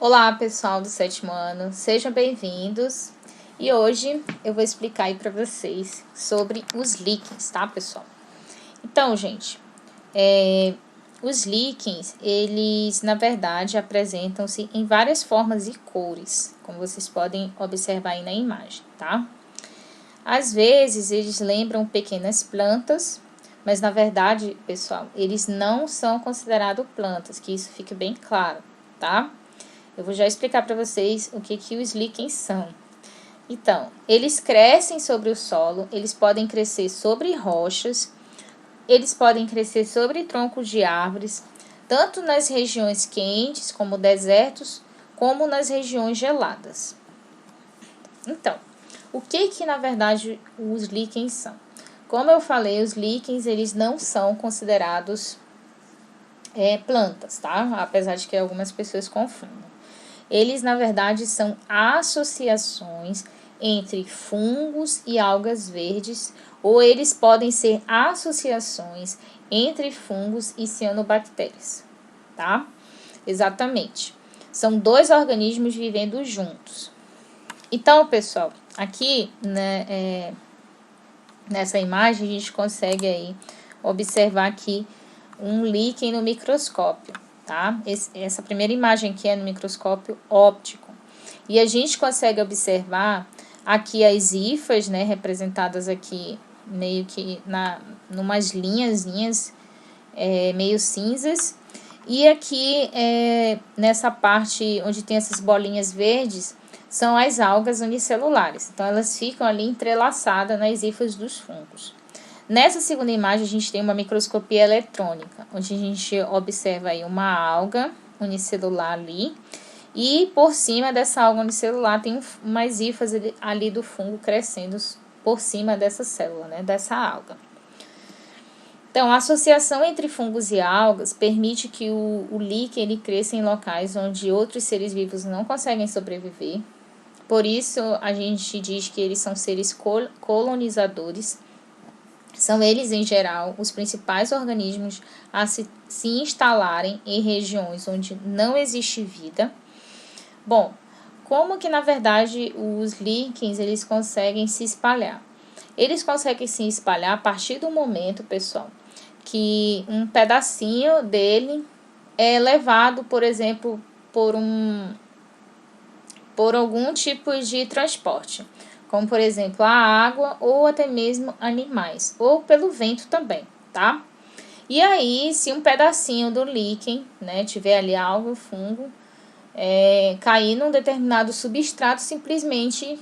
Olá, pessoal do 7º ano, sejam bem-vindos. E hoje eu vou explicar aí para vocês sobre os líquens, tá, pessoal? Então, gente, os líquens, eles na verdade apresentam-se em várias formas e cores, como vocês podem observar aí na imagem, tá? Às vezes eles lembram pequenas plantas, mas na verdade, pessoal, eles não são considerados plantas, que isso fique bem claro, tá? Eu vou já explicar para vocês o que os líquens são. Então, eles crescem sobre o solo, eles podem crescer sobre rochas, eles podem crescer sobre troncos de árvores, tanto nas regiões quentes, como desertos, como nas regiões geladas. Então, o que na verdade os líquens são? Como eu falei, os líquens eles não são considerados plantas, tá? Apesar de que algumas pessoas confundem. Eles, na verdade, são associações entre fungos e algas verdes, ou eles podem ser associações entre fungos e cianobactérias, tá? Exatamente. São dois organismos vivendo juntos. Então, pessoal, aqui, né, nessa imagem, a gente consegue aí observar aqui um líquen no microscópio, tá? Essa primeira imagem aqui é no microscópio óptico. E a gente consegue observar aqui as hifas, né, representadas aqui meio que numas linhazinhas meio cinzas. E aqui, nessa parte onde tem essas bolinhas verdes, são as algas unicelulares. Então, elas ficam ali entrelaçadas nas hifas dos fungos. Nessa segunda imagem, a gente tem uma microscopia eletrônica, onde a gente observa aí uma alga unicelular ali, e por cima dessa alga unicelular tem umas hifas ali do fungo crescendo por cima dessa célula, né, dessa alga. Então, a associação entre fungos e algas permite que o líquen ele cresça em locais onde outros seres vivos não conseguem sobreviver. Por isso, a gente diz que eles são seres colonizadores. São eles, em geral, os principais organismos a se instalarem em regiões onde não existe vida. Bom, como que, na verdade, os líquens eles conseguem se espalhar? Eles conseguem se espalhar a partir do momento, pessoal, que um pedacinho dele é levado, por exemplo, por algum tipo de transporte, como por exemplo a água ou até mesmo animais, ou pelo vento também, tá? E aí, se um pedacinho do líquen, né, tiver ali algo, fungo, cair num determinado substrato, simplesmente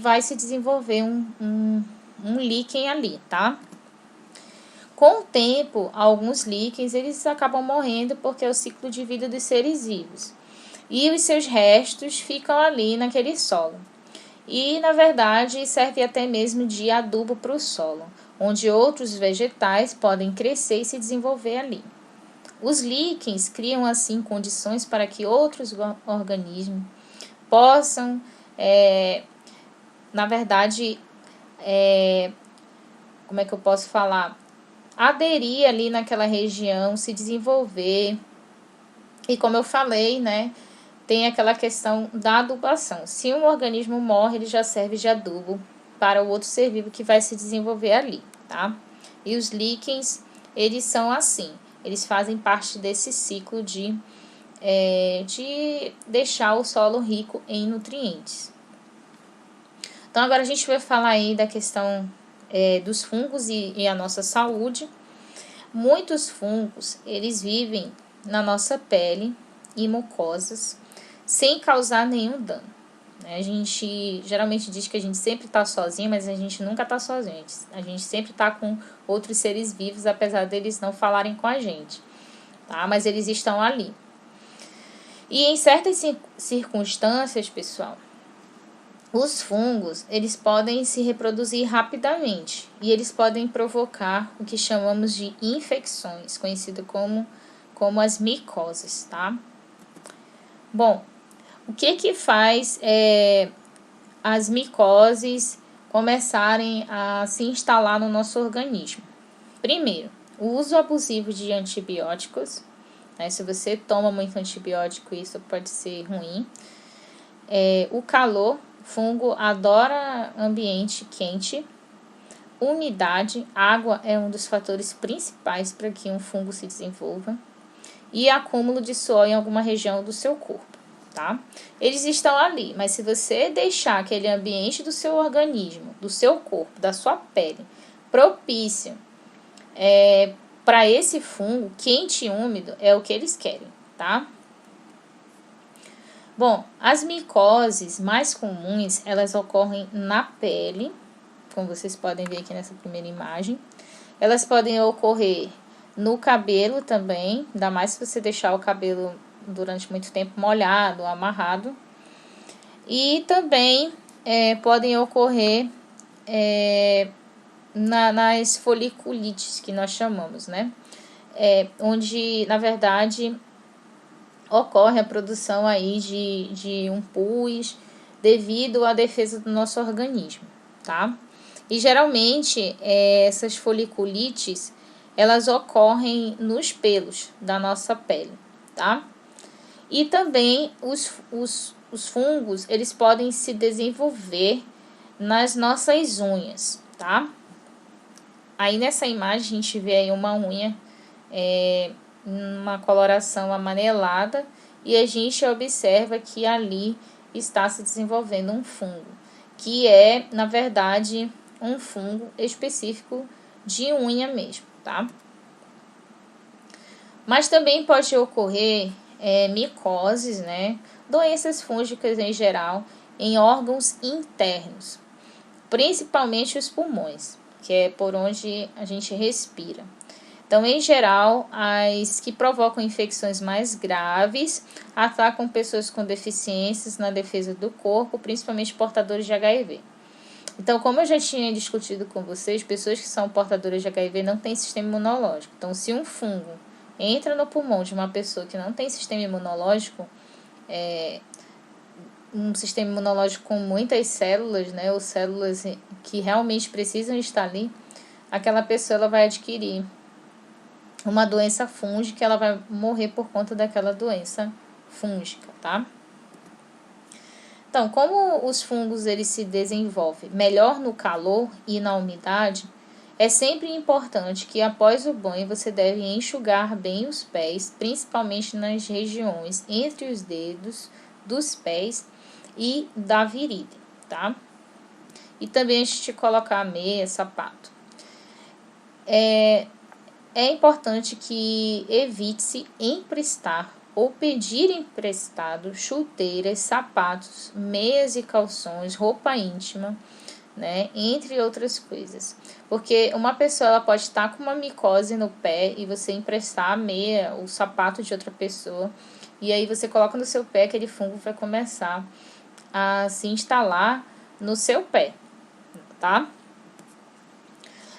vai se desenvolver um líquen ali, tá? Com o tempo, alguns líquens eles acabam morrendo porque é o ciclo de vida dos seres vivos. E os seus restos ficam ali naquele solo. E, na verdade, serve até mesmo de adubo para o solo, onde outros vegetais podem crescer e se desenvolver ali. Os líquens criam, assim, condições para que outros organismos possam, na verdade, como é que eu posso falar? Aderir ali naquela região, se desenvolver. E como eu falei, né? Tem aquela questão da adubação. Se um organismo morre, ele já serve de adubo para o outro ser vivo que vai se desenvolver ali, tá? E os líquens, eles são assim. Eles fazem parte desse ciclo de deixar o solo rico em nutrientes. Então, agora a gente vai falar aí da questão dos fungos e a nossa saúde. Muitos fungos, eles vivem na nossa pele e mucosas, sem causar nenhum dano. A gente geralmente diz que a gente sempre está sozinho, mas a gente nunca está sozinho. A gente sempre está com outros seres vivos, apesar deles não falarem com a gente, tá? Mas eles estão ali. E em certas circunstâncias, pessoal, os fungos, eles podem se reproduzir rapidamente e eles podem provocar o que chamamos de infecções, conhecido como as micoses, tá? Bom, o que faz as micoses começarem a se instalar no nosso organismo? Primeiro, o uso abusivo de antibióticos, né? Se você toma muito antibiótico, isso pode ser ruim. O calor, o fungo adora ambiente quente. Umidade, água é um dos fatores principais para que um fungo se desenvolva. E acúmulo de suor em alguma região do seu corpo, tá? Eles estão ali, mas se você deixar aquele ambiente do seu organismo, do seu corpo, da sua pele, propício para esse fungo, quente e úmido, é o que eles querem, tá? Bom, as micoses mais comuns, elas ocorrem na pele, como vocês podem ver aqui nessa primeira imagem. Elas podem ocorrer no cabelo também, ainda mais se você deixar o cabelo durante muito tempo molhado, amarrado. E também podem ocorrer nas foliculites, que nós chamamos, né? Onde, na verdade, ocorre a produção aí de um pus devido à defesa do nosso organismo, tá? E geralmente essas foliculites, elas ocorrem nos pelos da nossa pele, tá? E também os fungos, eles podem se desenvolver nas nossas unhas, tá? Aí nessa imagem a gente vê aí uma unha, uma coloração amarelada, e a gente observa que ali está se desenvolvendo um fungo, que é, na verdade, um fungo específico de unha mesmo, tá? Mas também pode ocorrer micoses, né? Doenças fúngicas em geral, em órgãos internos, principalmente os pulmões, que é por onde a gente respira. Então, em geral, as que provocam infecções mais graves atacam pessoas com deficiências na defesa do corpo, principalmente portadores de HIV. Então, como eu já tinha discutido com vocês, pessoas que são portadoras de HIV não têm sistema imunológico. Então, se um fungo entra no pulmão de uma pessoa que não tem sistema imunológico, um sistema imunológico com muitas células, né, ou células que realmente precisam estar ali, aquela pessoa ela vai adquirir uma doença fúngica, ela vai morrer por conta daquela doença fúngica, tá? Então, como os fungos eles se desenvolvem melhor no calor e na umidade, é sempre importante que após o banho você deve enxugar bem os pés, principalmente nas regiões entre os dedos dos pés e da virilha, tá? E também antes de colocar meia, sapato. É importante que evite-se emprestar ou pedir emprestado chuteiras, sapatos, meias e calções, roupa íntima, né, entre outras coisas. Porque uma pessoa ela pode estar com uma micose no pé e você emprestar a meia, o sapato de outra pessoa, e aí você coloca no seu pé, aquele fungo vai começar a se instalar no seu pé, tá?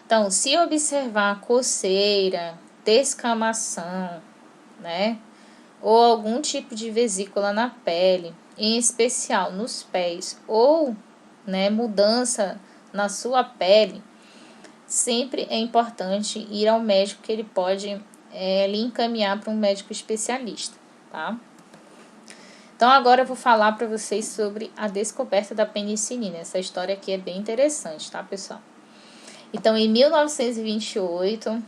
Então, se observar coceira, descamação, né, ou algum tipo de vesícula na pele, em especial nos pés, ou, né, mudança na sua pele, sempre é importante ir ao médico, que ele pode lhe encaminhar para um médico especialista, tá? Então, agora eu vou falar para vocês sobre a descoberta da penicilina. Essa história aqui é bem interessante, tá, pessoal? Então, em 1928,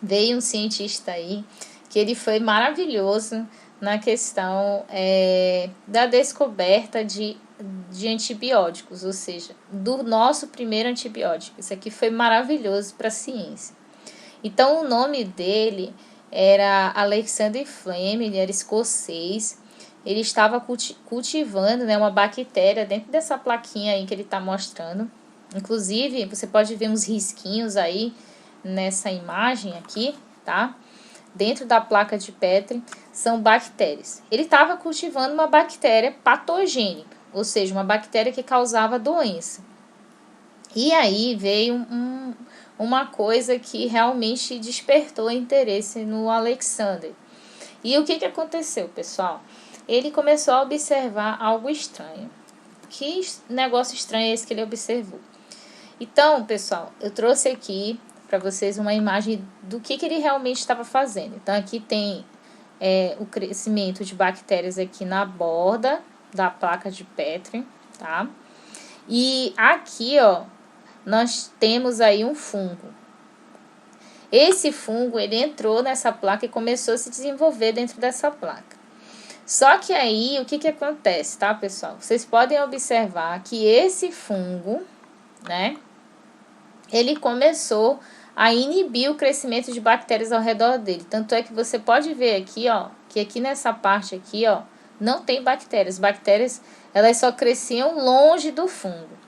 veio um cientista aí, que ele foi maravilhoso na questão da descoberta de antibióticos, ou seja, do nosso primeiro antibiótico. Isso aqui foi maravilhoso para a ciência. Então, o nome dele era Alexander Fleming, ele era escocês. Ele estava cultivando, né, uma bactéria dentro dessa plaquinha aí que ele está mostrando. Inclusive, você pode ver uns risquinhos aí nessa imagem aqui, tá? Dentro da placa de Petri, são bactérias. Ele estava cultivando uma bactéria patogênica, ou seja, uma bactéria que causava doença. E aí veio uma coisa que realmente despertou interesse no Alexander. E o que aconteceu, pessoal? Ele começou a observar algo estranho. Que negócio estranho é esse que ele observou? Então, pessoal, eu trouxe aqui para vocês uma imagem do que ele realmente estava fazendo. Então, aqui tem o crescimento de bactérias aqui na borda da placa de Petri, tá? E aqui, ó, nós temos aí um fungo. Esse fungo, ele entrou nessa placa e começou a se desenvolver dentro dessa placa. Só que aí, o que acontece, tá, pessoal? Vocês podem observar que esse fungo, né, ele começou a inibir o crescimento de bactérias ao redor dele. Tanto é que você pode ver aqui, ó, que aqui nessa parte aqui, ó, não tem bactérias. Bactérias, elas só cresciam longe do fungo.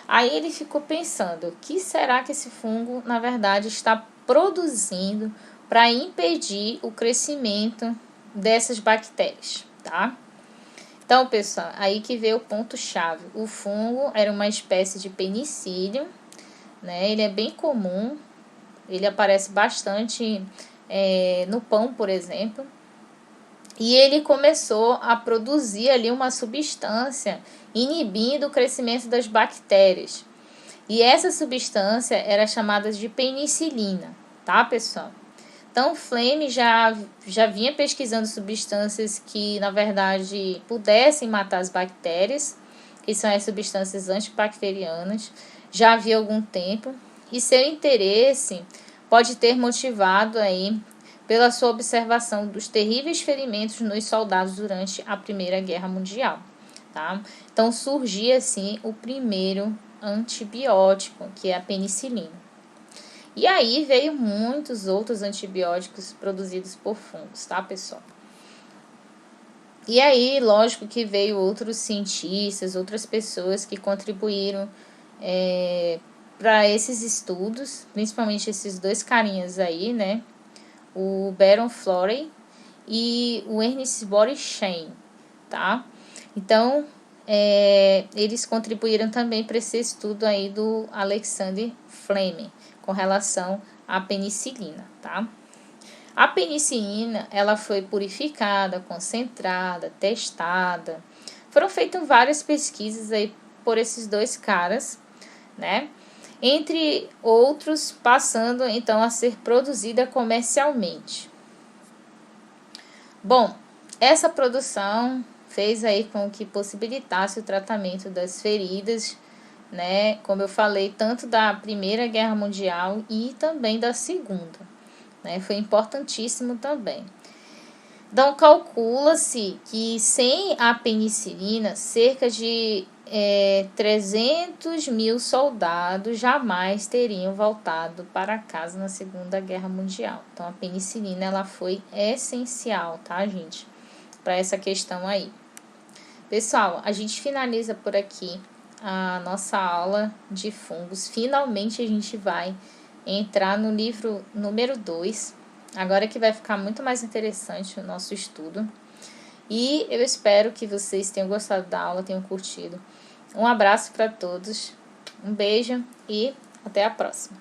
Aí ele ficou pensando, o que será que esse fungo, na verdade, está produzindo para impedir o crescimento dessas bactérias, tá? Então, pessoal, aí que veio o ponto-chave. O fungo era uma espécie de penicillium, né? Ele é bem comum, ele aparece bastante no pão, por exemplo. E ele começou a produzir ali uma substância inibindo o crescimento das bactérias. E essa substância era chamada de penicilina, tá, pessoal? Então, o Flem já vinha pesquisando substâncias que, na verdade, pudessem matar as bactérias, que são as substâncias antibacterianas, já havia algum tempo. E seu interesse pode ter motivado aí pela sua observação dos terríveis ferimentos nos soldados durante a Primeira Guerra Mundial, tá? Então, surgia, assim, o primeiro antibiótico, que é a penicilina. E aí veio muitos outros antibióticos produzidos por fungos, tá, pessoal? E aí, lógico que veio outros cientistas, outras pessoas que contribuíram para esses estudos, principalmente esses dois carinhas aí, né? O Baron Florey e o Ernest Boris Chain, tá? Então, eles contribuíram também para esse estudo aí do Alexander Fleming com relação à penicilina, tá? A penicilina, ela foi purificada, concentrada, testada. Foram feitas várias pesquisas aí por esses dois caras, né? Entre outros, passando então a ser produzida comercialmente. Bom, essa produção fez aí com que possibilitasse o tratamento das feridas, né? Como eu falei, tanto da Primeira Guerra Mundial e também da Segunda, né? Foi importantíssimo também. Então, calcula-se que sem a penicilina, cerca de 300 mil soldados jamais teriam voltado para casa na Segunda Guerra Mundial. Então, a penicilina ela foi essencial, tá, gente? Para essa questão aí. Pessoal, a gente finaliza por aqui a nossa aula de fungos. Finalmente, a gente vai entrar no livro número 2. Agora que vai ficar muito mais interessante o nosso estudo. E eu espero que vocês tenham gostado da aula, tenham curtido. Um abraço para todos, um beijo e até a próxima.